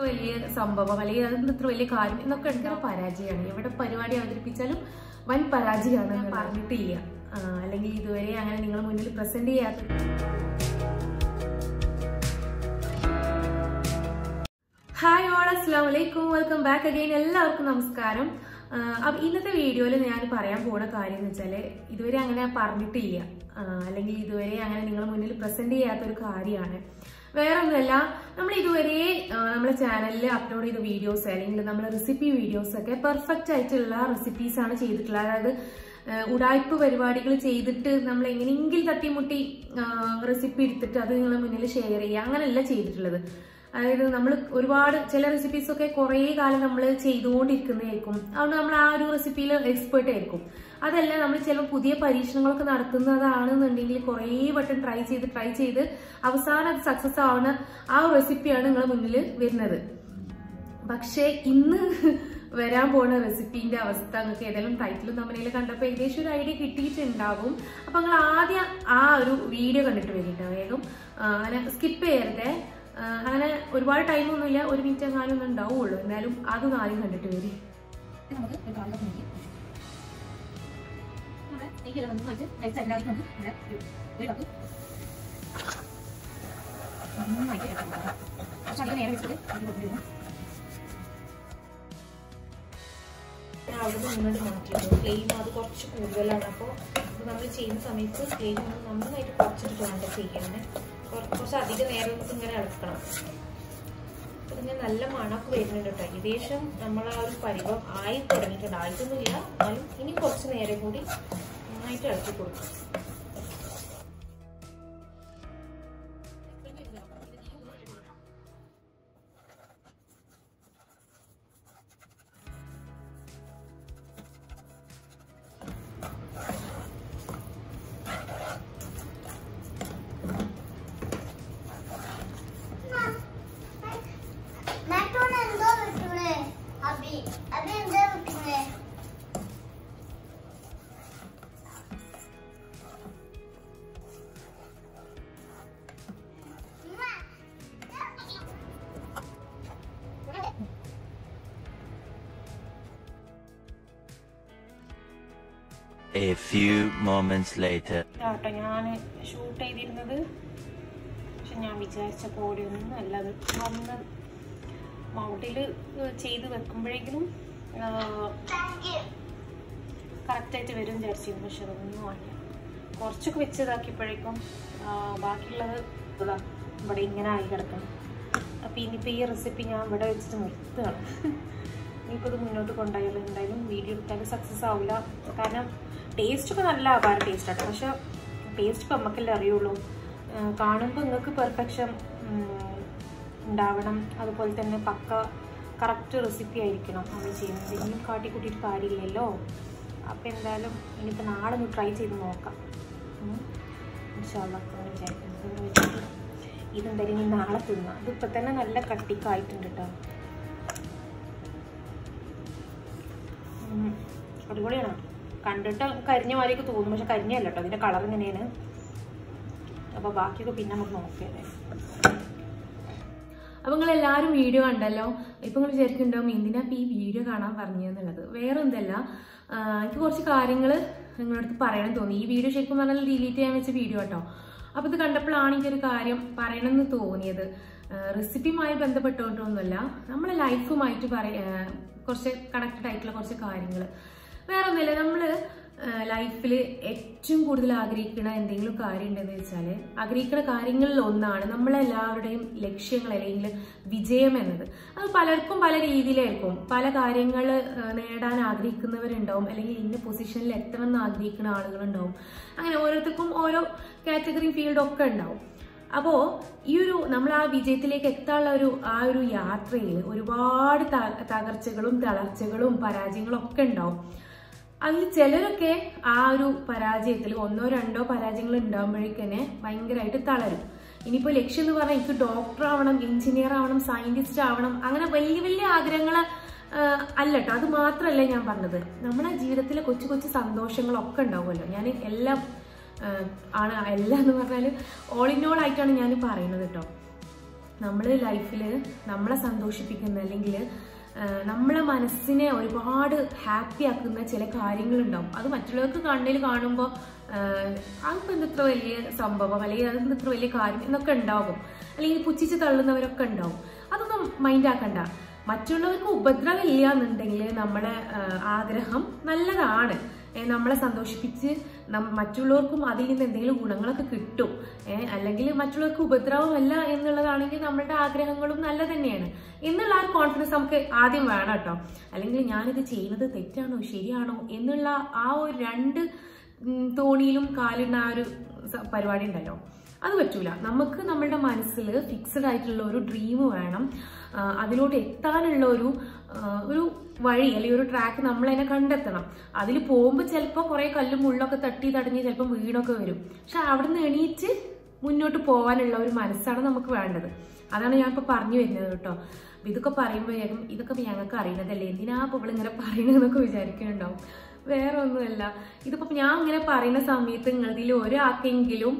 വലിയ സംഭവം അല്ലെങ്കിൽ അതെന്ത് ഇത്ര വലിയ കാര്യം എന്നൊക്കെ എടുക്കുന്ന പരാജയമാണ്. എവിടെ പരിപാടി അവതരിപ്പിച്ചാലും വൻ പരാജയമാണ്. ഞാൻ പറഞ്ഞിട്ടില്ല, അല്ലെങ്കിൽ ഇതുവരെ അങ്ങനെ നിങ്ങൾ മുന്നിൽ പ്രസന്റ് ചെയ്യാത്ത. ഹായ് ഓൾ, അസ്സലാമു അലൈക്കും, വെൽക്കം ബാക്ക് അഗൈൻ. എല്ലാവർക്കും നമസ്കാരം. അപ്പം ഇന്നത്തെ വീഡിയോയിൽ ഞാൻ പറയാൻ പോകുന്ന കാര്യം എന്ന് വെച്ചാൽ ഇതുവരെ അങ്ങനെ പറഞ്ഞിട്ടില്ല, അല്ലെങ്കിൽ ഇതുവരെ അങ്ങനെ നിങ്ങൾ മുന്നിൽ പ്രസന്റ് ചെയ്യാത്തൊരു കാര്യമാണ്. വേറെ ഒന്നുമല്ല, നമ്മൾ ഇതുവരെ നമ്മുടെ ചാനലിൽ അപ്ലോഡ് ചെയ്ത വീഡിയോസ് അല്ലെങ്കിൽ നമ്മൾ റെസിപ്പി വീഡിയോസ് ഒക്കെ പെർഫെക്റ്റ് ആയിട്ടുള്ള റെസിപ്പീസാണ് ചെയ്തിട്ടുള്ളത്. അതായത് ഉടായ്പ പരിപാടികൾ ചെയ്തിട്ട് നമ്മൾ എങ്ങനെയെങ്കിലും തട്ടിമുട്ടി റെസിപ്പി എടുത്തിട്ട് അത് നിങ്ങളുടെ മുന്നിൽ ഷെയർ ചെയ്യുക, അങ്ങനെയല്ല ചെയ്തിട്ടുള്ളത്. അതായത് നമ്മൾ ഒരുപാട് ചില റെസിപ്പീസൊക്കെ കുറേ കാലം നമ്മൾ ചെയ്തുകൊണ്ടിരിക്കുന്നതായിരിക്കും, അതുകൊണ്ട് നമ്മൾ ആ ഒരു റെസിപ്പിയിൽ എക്സ്പേർട്ട് ആയിരിക്കും. അതല്ല, നമ്മൾ ചിലപ്പോൾ പുതിയ പരീക്ഷണങ്ങളൊക്കെ നടത്തുന്നതാണെന്നുണ്ടെങ്കിൽ കുറേ വട്ടം ട്രൈ ചെയ്ത് അവസാനം അത് സക്സസ് ആവുന്ന ആ ഒരു റെസിപ്പിയാണ് നിങ്ങളുടെ മുന്നിൽ വരുന്നത്. പക്ഷേ ഇന്ന് വരാൻ പോകുന്ന റെസിപ്പീന്റെ അവസ്ഥ നിങ്ങൾക്ക് ഏതെങ്കിലും ടൈറ്റിലും തമ്മിൽ കണ്ടപ്പോൾ ഏകദേശം ഒരു ഐഡിയ കിട്ടിയിട്ടുണ്ടാകും. അപ്പൊ നിങ്ങൾ ആദ്യം ആ ഒരു വീഡിയോ കണ്ടിട്ട് വരിട്ടോ, വേഗം അങ്ങനെ സ്കിപ്പ് ചെയ്യരുതേ. അങ്ങനെ ഒരുപാട് ടൈമൊന്നുമില്ല, 1 മിനിറ്റ് എങ്ങാനും ഒന്നും ഉണ്ടാവുള്ളൂ. എന്നാലും അത് ആദ്യം കണ്ടിട്ട് വരും. അവിടെ നിന്നിട്ട് മാറ്റിയത് ഫ്ലെയിം അത് കുറച്ച് കൂടുതലാണ്. അപ്പോൾ നമ്മൾ ചെയ്യുന്ന സമയത്ത് ഫ്ലെയിം ഒന്ന് നന്നായിട്ട് കുറച്ചിട്ട് വേണ്ട ചെയ്യാൻ. കുറച്ച് അധിക നേരം ഇങ്ങനെ ഇളക്കണം. അപ്പൊ ഇങ്ങനെ നല്ല മണമൊക്കെ വരുന്നുണ്ട് കേട്ടോ. ഏകദേശം നമ്മൾ ആ ഒരു പരിവം ആയി തുടങ്ങിയിട്ടുണ്ട്. ആയിട്ടൊന്നുമില്ല, എന്നാലും ഇനി കുറച്ച് നേരം കൂടി നന്നായിട്ട് ഇളക്കി കൊടുക്കും. A few moments later. ഞാൻ ഷൂട്ട് ചെയ്തിരുന്നത്, പക്ഷെ ഞാൻ വിചാരിച്ച പോലെയൊന്നും അല്ലത്. ഒന്ന് മൗണ്ടിൽ ചെയ്ത് വെക്കുമ്പോഴേക്കും കറക്റ്റായിട്ട് വരും വിചാരിച്ചിരുന്നു, പക്ഷെ അതൊന്നും അല്ല. കുറച്ചൊക്കെ വെച്ചതാക്കിയപ്പോഴേക്കും ബാക്കിയുള്ളത് ഇവിടെ ഇങ്ങനെ ആയി കിടക്കണം. അപ്പം ഇനിയിപ്പോൾ ഈ റെസിപ്പി ഞാൻ ഇവിടെ വെച്ചിട്ട് നിർത്തുകയാണ്. ഇനിയിപ്പോൾ ഇത് മുന്നോട്ട് കൊണ്ടുപോയാലും എന്തായാലും വീഡിയോ എടുത്താലും സക്സസ് ആവില്ല. കാരണം ടേസ്റ്റൊക്കെ നല്ല അപാര ടേസ്റ്റാണ്, പക്ഷെ ടേസ്റ്റ് ഇപ്പം നമുക്കെല്ലാം അറിയുള്ളൂ. കാണുമ്പോൾ നിങ്ങൾക്ക് പെർഫെക്ഷൻ ഉണ്ടാവണം, അതുപോലെ തന്നെ പക്ക കറക്റ്റ് റെസിപ്പി ആയിരിക്കണം നമ്മൾ ചെയ്യുന്നത്. ഇനിയും കാട്ടിക്കൂട്ടിയിട്ട് കാര്യമില്ലല്ലോ. അപ്പം എന്തായാലും ഇനിയിപ്പോൾ നാളെ ഒന്ന് ട്രൈ ചെയ്ത് നോക്കാം. ഇൻഷാല്ലാഹ് വിചാരിക്കുന്നത് ഇതെന്തായാലും ഇനി നാളെ തിന്നാം. ഇതിപ്പോൾ തന്നെ നല്ല കട്ടിക്കായിട്ടുണ്ട് കേട്ടോ. അടിപൊളിയാണ്. കണ്ടിട്ട് കരിഞ്ഞ മാതിരിയൊക്കെ തോന്നും, പക്ഷെ കരിഞ്ഞല്ല കേട്ടോ, അതിൻ്റെ കളർ ഇങ്ങനെയാണ്. അപ്പോൾ ബാക്കിയൊക്കെ പിന്നെ നമുക്ക് നോക്കിയല്ലേ. അപ്പോൾ നിങ്ങളെല്ലാവരും വീഡിയോ കണ്ടല്ലോ. ഇപ്പം നിങ്ങൾ വിചാരിക്കുന്നുണ്ടാവും എന്തിനാ ഇപ്പോൾ ഈ വീഡിയോ കാണാൻ പറഞ്ഞതെന്നുള്ളത്. വേറെ ഒന്നല്ല, എനിക്ക് കുറച്ച് കാര്യങ്ങൾ നിങ്ങളുടെ അടുത്ത് പറയാൻ തോന്നി. ഈ വീഡിയോ ശരിക്കും പറഞ്ഞാൽ ഡിലീറ്റ് ചെയ്യാൻ വെച്ച വീഡിയോ കേട്ടോ. അപ്പോൾ ഇത് കണ്ടപ്പോഴാണ് എനിക്കൊരു കാര്യം പറയണമെന്ന് തോന്നിയത്. റെസിപ്പിയുമായി ബന്ധപ്പെട്ടുകൊണ്ടൊന്നുമല്ല, നമ്മളെ ലൈഫുമായിട്ട് കുറച്ച് കണക്റ്റഡ് ആയിട്ടുള്ള കുറച്ച് കാര്യങ്ങൾ. വേറെ ഒന്നുമില്ല, നമ്മൾ ലൈഫിൽ ഏറ്റവും കൂടുതൽ ആഗ്രഹിക്കുന്ന എന്തെങ്കിലും കാര്യം ഉണ്ടെന്ന് വെച്ചാൽ ആഗ്രഹിക്കുന്ന കാര്യങ്ങളിൽ ഒന്നാണ് നമ്മളെല്ലാവരുടെയും ലക്ഷ്യങ്ങൾ അല്ലെങ്കിൽ വിജയം എന്നത്. അത് പലർക്കും പല രീതിയിലായിരിക്കും. പല കാര്യങ്ങൾ നേടാൻ ആഗ്രഹിക്കുന്നവരുണ്ടാവും, അല്ലെങ്കിൽ ഇന്ന പൊസിഷനിൽ എത്തണം എന്ന് ആഗ്രഹിക്കുന്ന ആളുകളുണ്ടാവും. അങ്ങനെ ഓരോരുത്തർക്കും ഓരോ കാറ്റഗറി ഫീൽഡൊക്കെ ഉണ്ടാവും. അപ്പോൾ ഈ ഒരു നമ്മൾ ആ വിജയത്തിലേക്ക് എത്താനുള്ള ആ ഒരു യാത്രയിൽ ഒരുപാട് തകർച്ചകളും തളർച്ചകളും പരാജയങ്ങളും ഒക്കെ ഉണ്ടാവും. അതിൽ ചിലരൊക്കെ ആ ഒരു പരാജയത്തിൽ 1 or 2 പരാജയങ്ങൾ ഉണ്ടാകുമ്പോഴേക്കന്നെ ഭയങ്കരമായിട്ട് തളരും. ഇനിയിപ്പോൾ ലക്ഷ്യം എന്ന് പറഞ്ഞാൽ എനിക്ക് ഡോക്ടർ ആവണം, എഞ്ചിനീയർ ആവണം, സയന്റിസ്റ്റ് ആവണം, അങ്ങനെ വലിയ വലിയ ആഗ്രഹങ്ങൾ അല്ല കേട്ടോ. അത് മാത്രമല്ല ഞാൻ പറഞ്ഞത്, നമ്മുടെ ജീവിതത്തിലെ കൊച്ചു കൊച്ചു സന്തോഷങ്ങളൊക്കെ ഉണ്ടാവുമല്ലോ. ഞാൻ എല്ലാം എല്ലാം എന്ന് പറഞ്ഞാൽ ഓൾ ഇൻ ഓൾ ആയിട്ടാണ് ഞാൻ പറയുന്നത് കേട്ടോ. നമ്മൾ ലൈഫിൽ നമ്മളെ സന്തോഷിപ്പിക്കുന്ന അല്ലെങ്കിൽ നമ്മളെ മനസ്സിനെ ഒരുപാട് ഹാപ്പി ആക്കുന്ന ചില കാര്യങ്ങളുണ്ടാവും. അത് മറ്റുള്ളവർക്ക് കണ്ണിൽ കാണുമ്പോൾ അതിപ്പോൾ എന്തിത്ര വലിയ സംഭവം അല്ലെങ്കിൽ അതെന്തിത്ര വലിയ കാര്യം എന്നൊക്കെ ഉണ്ടാകും. അല്ലെങ്കിൽ പുച്ഛിച്ച് തള്ളുന്നവരൊക്കെ ഉണ്ടാവും. അതൊന്നും മൈൻഡ് ആക്കണ്ട. മറ്റുള്ളവർക്ക് ഉപദ്രവം ഇല്ല എന്നുണ്ടെങ്കിൽ നമ്മളെ ആഗ്രഹം നല്ലതാണ്. നമ്മളെ സന്തോഷിപ്പിച്ച് മറ്റുള്ളവർക്കും അതിൽ നിന്ന് എന്തെങ്കിലും ഗുണങ്ങളൊക്കെ കിട്ടും. അല്ലെങ്കിൽ മറ്റുള്ളവർക്ക് ഉപദ്രവമല്ല എന്നുള്ളതാണെങ്കിൽ നമ്മളുടെ ആഗ്രഹങ്ങളും നല്ല തന്നെയാണ് എന്നുള്ള ആ ഒരു കോൺഫിഡൻസ് നമുക്ക് ആദ്യം വേണം കേട്ടോ. അല്ലെങ്കിൽ ഞാനിത് ചെയ്യുന്നത് തെറ്റാണോ ശരിയാണോ എന്നുള്ള ആ ഒരു രണ്ട് തോണിയിലും കാലിടുന്ന ആ ഒരു പരിപാടി ഉണ്ടല്ലോ, അത് പറ്റൂല. നമുക്ക് നമ്മളുടെ മനസ്സിൽ ഫിക്സഡ് ആയിട്ടുള്ള ഒരു ഡ്രീം വേണം. അതിലോട്ട് എത്താനുള്ള ഒരു വഴി അല്ലെങ്കിൽ ഒരു ട്രാക്ക് നമ്മൾ തന്നെ കണ്ടെത്തണം. അതിൽ പോകുമ്പോൾ ചിലപ്പോൾ കുറേ കല്ലും മുള്ളൊക്കെ തട്ടി തടഞ്ഞ് ചിലപ്പോൾ വീണൊക്കെ വരും. പക്ഷെ അവിടെ നിന്ന് എണീറ്റ് മുന്നോട്ട് പോകാനുള്ള ഒരു മനസ്സാണ് നമുക്ക് വേണ്ടത്. അതാണ് ഞാൻ ഇപ്പോൾ പറഞ്ഞു വരുന്നത് കേട്ടോ. ഇതൊക്കെ പറയുമ്പോഴേക്കും ഇതൊക്കെ ഞങ്ങൾക്ക് അറിയുന്നതല്ലേ, എന്തിനാ ഇപ്പോൾ ഇവളിങ്ങനെ പറയണതെന്നൊക്കെ വിചാരിക്കുന്നുണ്ടാവും. വേറെ ഒന്നുമല്ല, ഇതിപ്പോൾ ഞാൻ ഇങ്ങനെ പറയുന്ന സമയത്ത് നിങ്ങളിതിൽ ഒരാൾക്കെങ്കിലും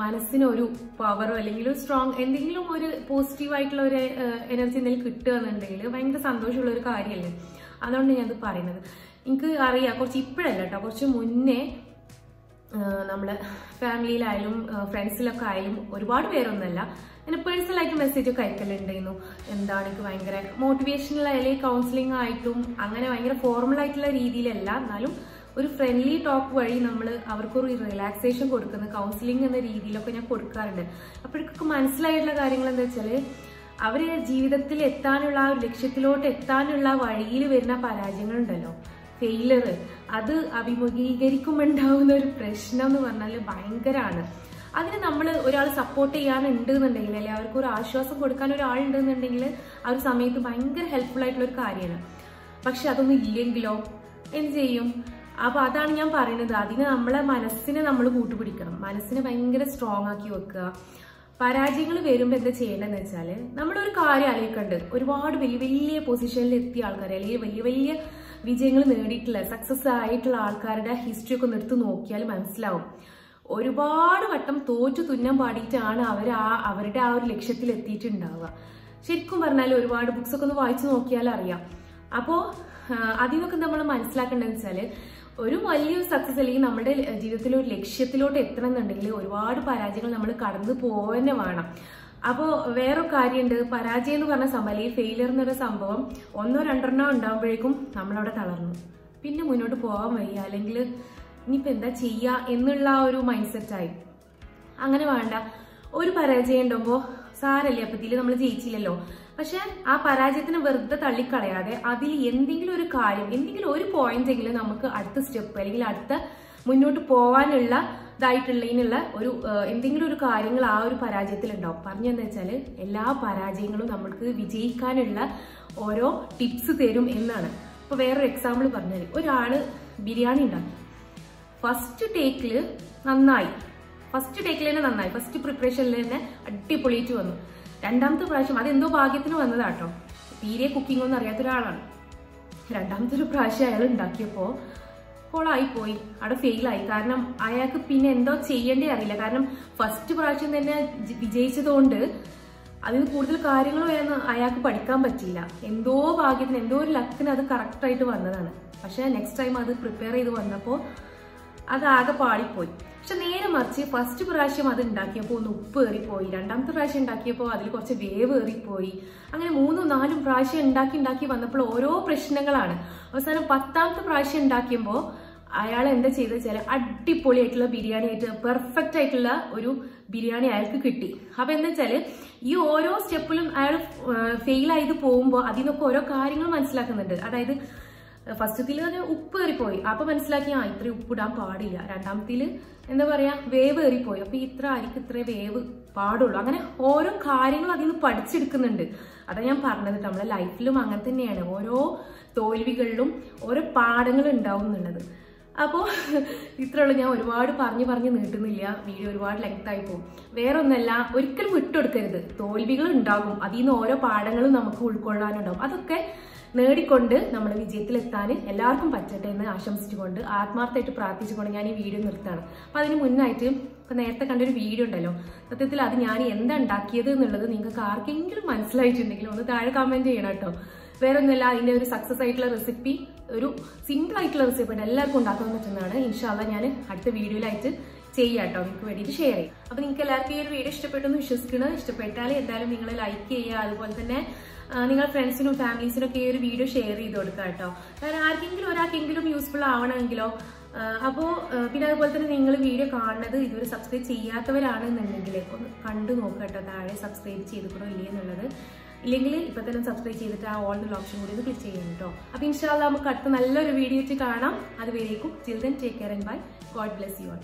മനസ്സിനൊരു പവറോ അല്ലെങ്കിൽ ഒരു സ്ട്രോങ് എന്തെങ്കിലും ഒരു പോസിറ്റീവായിട്ടുള്ള ഒരു എനർജി എന്തെങ്കിലും കിട്ടുക എന്നുണ്ടെങ്കിൽ ഭയങ്കര സന്തോഷമുള്ള ഒരു കാര്യമല്ലേ. അതുകൊണ്ട് ഞാനത് പറയുന്നത്. എനിക്ക് അറിയാം, കുറച്ച് ഇപ്പോഴല്ല കേട്ടോ, കുറച്ച് മുന്നേ നമ്മളെ ഫാമിലിയിലായാലും ഫ്രണ്ട്സിലൊക്കെ ആയാലും ഒരുപാട് പേരൊന്നുമല്ല, എന്നെ പേഴ്സണലായിട്ട് മെസ്സേജൊക്കെ അയക്കലുണ്ടായിരുന്നു. എന്താണ് എനിക്ക് ഭയങ്കര മോട്ടിവേഷണൽ അല്ലെങ്കിൽ കൗൺസിലിംഗ് ആയിട്ടും അങ്ങനെ ഭയങ്കര ഫോർമൽ ആയിട്ടുള്ള രീതിയിലല്ല, എന്നാലും ഒരു ഫ്രണ്ട്ലി ടോക്ക് വഴി നമ്മൾ അവർക്കൊരു റിലാക്സേഷൻ കൊടുക്കുന്ന കൗൺസിലിംഗ് എന്ന രീതിയിലൊക്കെ ഞാൻ കൊടുക്കാറുണ്ട്. അപ്പോഴേക്കൊക്കെ മനസ്സിലായിട്ടുള്ള കാര്യങ്ങൾ എന്താ വെച്ചാൽ, അവർ ജീവിതത്തിൽ എത്താനുള്ള ആ ഒരു ലക്ഷ്യത്തിലോട്ട് എത്താനുള്ള വഴിയിൽ വരുന്ന പരാജയങ്ങളുണ്ടല്ലോ, ഫെയിലർ, അത് അഭിമുഖീകരിക്കുമ്പോണ്ടാവുന്ന ഒരു പ്രശ്നം എന്ന് പറഞ്ഞാൽ ഭയങ്കരമാണ്. അതിന് നമ്മൾ ഒരാൾ സപ്പോർട്ട് ചെയ്യാനുണ്ട് എന്നുണ്ടെങ്കിൽ അല്ലെങ്കിൽ അവർക്ക് ഒരു ആശ്വാസം കൊടുക്കാൻ ഒരാളുണ്ടെന്നുണ്ടെങ്കിൽ ആ ഒരു സമയത്ത് ഭയങ്കര ഹെൽപ്ഫുൾ ആയിട്ടുള്ള ഒരു കാര്യമാണ്. പക്ഷെ അതൊന്നും ഇല്ലെങ്കിലോ എന്ത് ചെയ്യും? അപ്പോൾ അതാണ് ഞാൻ പറയുന്നത്. അതിന് നമ്മളെ മനസ്സിനെ നമ്മൾ കൂട്ടുപിടിക്കണം, മനസ്സിനെ ഭയങ്കര സ്ട്രോങ് ആക്കി വെക്കുക. പരാജയങ്ങൾ വരുമ്പോൾ എന്താ ചെയ്യേണ്ടതെന്ന് വെച്ചാൽ, നമ്മളൊരു കാര്യം ആലോചിക്കണ്ട്, ഒരുപാട് വലിയ വലിയ പൊസിഷനിൽ എത്തിയ ആൾക്കാർ അല്ലെങ്കിൽ വലിയ വലിയ വിജയങ്ങൾ നേടിയിട്ടുള്ള സക്സസ് ആയിട്ടുള്ള ആൾക്കാരുടെ ഹിസ്റ്ററി ഒക്കെ എടുത്ത് നോക്കിയാൽ മനസ്സിലാവും, ഒരുപാട് വട്ടം തോറ്റു തുന്നാൻ പാടിയിട്ടാണ് അവരുടെ ആ ഒരു ലക്ഷ്യത്തിൽ എത്തിയിട്ടുണ്ടാവുക. ശരിക്കും പറഞ്ഞാൽ ഒരുപാട് ബുക്സ് ഒക്കെ ഒന്ന് വായിച്ചു നോക്കിയാൽ അറിയാം. അപ്പോൾ അതിൽ നിന്നൊക്കെ നമ്മൾ മനസ്സിലാക്കേണ്ടതെന്ന് വെച്ചാൽ, ഒരു വലിയൊരു സക്സസ് അല്ലെങ്കിൽ നമ്മുടെ ജീവിതത്തിൽ ഒരു ലക്ഷ്യത്തിലോട്ട് എത്തണം എന്നുണ്ടെങ്കിൽ ഒരുപാട് പരാജയങ്ങൾ നമ്മൾ കടന്നു പോകാൻ വേണം. അപ്പോൾ വേറൊരു കാര്യമുണ്ട്, പരാജയം എന്ന് പറഞ്ഞ സംഭവം അല്ലെങ്കിൽ ഫെയിലിയർ എന്നൊരു സംഭവം 1 2 എണ്ണം ഉണ്ടാകുമ്പോഴേക്കും നമ്മളവിടെ തളർന്നു, പിന്നെ മുന്നോട്ട് പോകാൻ വയ്യ, അല്ലെങ്കിൽ ഇനിയിപ്പോൾ എന്താ ചെയ്യുക എന്നുള്ള ഒരു മൈൻഡ് സെറ്റായി. അങ്ങനെ വേണ്ട. ഒരു പരാജയം ഉണ്ടാകുമ്പോൾ സാരല്ലേ, അപ്പം ഇതിൽ നമ്മൾ ജയിച്ചില്ലല്ലോ, പക്ഷെ ആ പരാജയത്തിന് വെറുതെ തള്ളിക്കളയാതെ അതിൽ എന്തെങ്കിലും ഒരു കാര്യം, എന്തെങ്കിലും ഒരു പോയിന്റ് എങ്കിലും നമുക്ക് അടുത്ത സ്റ്റെപ്പ് അല്ലെങ്കിൽ അടുത്ത മുന്നോട്ട് പോകാനുള്ള ഇതായിട്ടുള്ളതിനുള്ള ഒരു എന്തെങ്കിലും ഒരു കാര്യങ്ങൾ ആ ഒരു പരാജയത്തിൽ ഉണ്ടാവും. പറഞ്ഞെന്ന് വെച്ചാൽ, എല്ലാ പരാജയങ്ങളും നമുക്ക് വിജയിക്കാനുള്ള ഓരോ ടിപ്സ് തരും എന്നാണ്. ഇപ്പോൾ വേറൊരു എക്സാമ്പിൾ പറഞ്ഞാൽ, ഒരാൾ ബിരിയാണി ഉണ്ടാക്കി, ഫസ്റ്റ് ടേക്കിൽ നന്നായി, ഫസ്റ്റ് പ്രിപ്പറേഷനിൽ തന്നെ അടിപൊളിയിട്ട് വന്നു. രണ്ടാമത്തെ പ്രാവശ്യം അതെന്തോ ഭാഗ്യത്തിന് വന്നതാട്ടോ, തീരെ കുക്കിംഗ് ഒന്നും അറിയാത്ത ഒരാളാണ്. രണ്ടാമത്തെ ഒരു പ്രാവശ്യം അയാൾ ഉണ്ടാക്കിയപ്പോൾ കൊളായിപ്പോയി, അവിടെ ഫെയിലായി. കാരണം അയാൾക്ക് പിന്നെ എന്തോ ചെയ്യേണ്ടേ അറിയില്ല. കാരണം ഫസ്റ്റ് പ്രാവശ്യം തന്നെ വിജയിച്ചതുകൊണ്ട് അതിന് കൂടുതൽ കാര്യങ്ങൾ വേണം അയാൾക്ക് പഠിക്കാൻ പറ്റിയില്ല. എന്തോ ഭാഗ്യത്തിന്, എന്തോ ഒരു ലക്കിന് അത് കറക്റ്റായിട്ട് വന്നതാണ്. പക്ഷെ നെക്സ്റ്റ് ടൈം അത് പ്രിപ്പയർ ചെയ്ത് വന്നപ്പോൾ അതാകെ പാളിപ്പോയി. പക്ഷെ നേരെ മറിച്ച് ഫസ്റ്റ് പ്രാവശ്യം അത് ഉണ്ടാക്കിയപ്പോൾ ഒന്ന് ഉപ്പ് ഏറിപ്പോയി, രണ്ടാമത്തെ പ്രാവശ്യം ഉണ്ടാക്കിയപ്പോൾ അതിൽ കുറച്ച് വേവ് ഏറിപ്പോയി, അങ്ങനെ 3 4 പ്രാവശ്യം ഉണ്ടാക്കി വന്നപ്പോൾ ഓരോ പ്രശ്നങ്ങളാണ്. അവസാനം 10ാമത്തെ പ്രാവശ്യം ഉണ്ടാക്കിയപ്പോൾ അയാൾ എന്താ ചെയ്തെന്ന് വെച്ചാൽ, അടിപൊളിയായിട്ടുള്ള ബിരിയാണി ആയിട്ട് പെർഫെക്റ്റ് ആയിട്ടുള്ള ഒരു ബിരിയാണി അയാൾക്ക് കിട്ടി. അപ്പൊ എന്താ വെച്ചാൽ, ഈ ഓരോ സ്റ്റെപ്പിലും അയാൾ ഫെയിലായത് പോകുമ്പോൾ അതിൽ നിന്നൊക്കെ ഓരോ കാര്യങ്ങൾ മനസ്സിലാക്കുന്നുണ്ട്. അതായത് ഫസ്റ്റത്തിൽ തന്നെ ഉപ്പ് ഏറിപ്പോയി, അപ്പൊ മനസ്സിലാക്കി ഇത്രയും ഉപ്പിടാൻ പാടില്ല. രണ്ടാമത്തിൽ എന്താ പറയാ, വേവ് ഏറിപ്പോയി, അപ്പൊ ഇത്ര അരിക്ക് ഇത്ര വേവ് പാടുള്ളൂ. അങ്ങനെ ഓരോ കാര്യങ്ങളും അതിൽ നിന്ന് പഠിച്ചെടുക്കുന്നുണ്ട്. അതാ ഞാൻ പറഞ്ഞത്, നമ്മളെ ലൈഫിലും അങ്ങനെ തന്നെയാണ്, ഓരോ തോൽവികളിലും ഓരോ പാഠങ്ങൾ ഉണ്ടാവും എന്നുള്ളത്. അപ്പോൾ ഇത്രയുള്ളൂ. ഞാൻ ഒരുപാട് പറഞ്ഞ് നീട്ടുന്നില്ല, വീഡിയോ ഒരുപാട് ലെങ്ത് ആയി പോകും. വേറെ ഒന്നല്ല, ഒരിക്കലും വിട്ടുകൊടുക്കരുത്. തോൽവികൾ ഉണ്ടാകും, അതിൽ നിന്ന് ഓരോ പാഠങ്ങളും നമുക്ക് ഉൾക്കൊള്ളാനുണ്ടാവും. അതൊക്കെ നേടിക്കൊണ്ട് നമ്മൾ വിജയത്തിലെത്താൻ എല്ലാവർക്കും പറ്റട്ടെ എന്ന് ആശംസിച്ചുകൊണ്ട് ആത്മാർത്ഥമായിട്ട് പ്രാർത്ഥിച്ചുകൊണ്ട് ഞാൻ ഈ വീഡിയോ നിർത്താണ്. അപ്പോൾ അതിന് മുന്നായിട്ട് ഇപ്പം നേരത്തെ കണ്ടൊരു വീഡിയോ ഉണ്ടല്ലോ, സത്യത്തിൽ അത് ഞാൻ എന്താ ഉണ്ടാക്കിയത് എന്നുള്ളത് നിങ്ങൾക്ക് ആർക്കെങ്കിലും മനസ്സിലായിട്ടുണ്ടെങ്കിൽ ഒന്ന് താഴെ കമൻറ്റ് ചെയ്യണം കേട്ടോ. വേറെ ഒന്നുമല്ല, അതിൻ്റെ ഒരു സക്സസ് ആയിട്ടുള്ള റെസിപ്പി, ഒരു സിമ്പിൾ ആയിട്ടുള്ള റെസിപ്പി ഉണ്ട്, എല്ലാവർക്കും ഉണ്ടാക്കാൻ പറ്റുന്നതാണ്. ഇൻഷാല്ല ഞാൻ അടുത്ത വീഡിയോയിലായിട്ട് ചെയ്യാം കേട്ടോ, നിങ്ങൾക്ക് വേണ്ടിയിട്ട് ഷെയർ ചെയ്യും. അപ്പോൾ നിങ്ങൾക്ക് എല്ലാവർക്കും ഈ ഒരു വീഡിയോ ഇഷ്ടപ്പെട്ടെന്ന് വിശ്വസിക്കണം. ഇഷ്ടപ്പെട്ടാൽ എന്തായാലും നിങ്ങൾ ലൈക്ക് ചെയ്യുക, അതുപോലെ തന്നെ നിങ്ങൾ ഫ്രണ്ട്സിനും ഫാമിലീസിനും ഒക്കെ ഈ ഒരു വീഡിയോ ഷെയർ ചെയ്ത് കൊടുക്കുക കേട്ടോ. കാരണം ആർക്കെങ്കിലും ഒരാൾക്കെങ്കിലും യൂസ്ഫുൾ ആവണമെങ്കിലോ. അപ്പോൾ പിന്നെ അതുപോലെ തന്നെ നിങ്ങൾ വീഡിയോ കാണുന്നത് ഇതുവരെ സബ്സ്ക്രൈബ് ചെയ്യാത്തവരാണെന്നുണ്ടെങ്കിൽ ഒന്ന് കണ്ടു നോക്കുക കേട്ടോ, താഴെ സബ്സ്ക്രൈബ് ചെയ്തിക്കണോ ഇല്ലേ എന്നുള്ളത്. ഇല്ലെങ്കിൽ ഇപ്പം തന്നെ സബ്സ്ക്രൈബ് ചെയ്തിട്ട് ആ ഓൾ എന്നുള്ള ഓപ്ഷൻ കൂടി ഒന്ന് ക്ലിക്ക് ചെയ്യണം കേട്ടോ. അപ്പോൾ ഇൻഷാല്ലാ നമുക്ക് അടുത്ത നല്ലൊരു വീഡിയോ കാണാം. അതുവരേക്കും children take care and bye. God bless you all.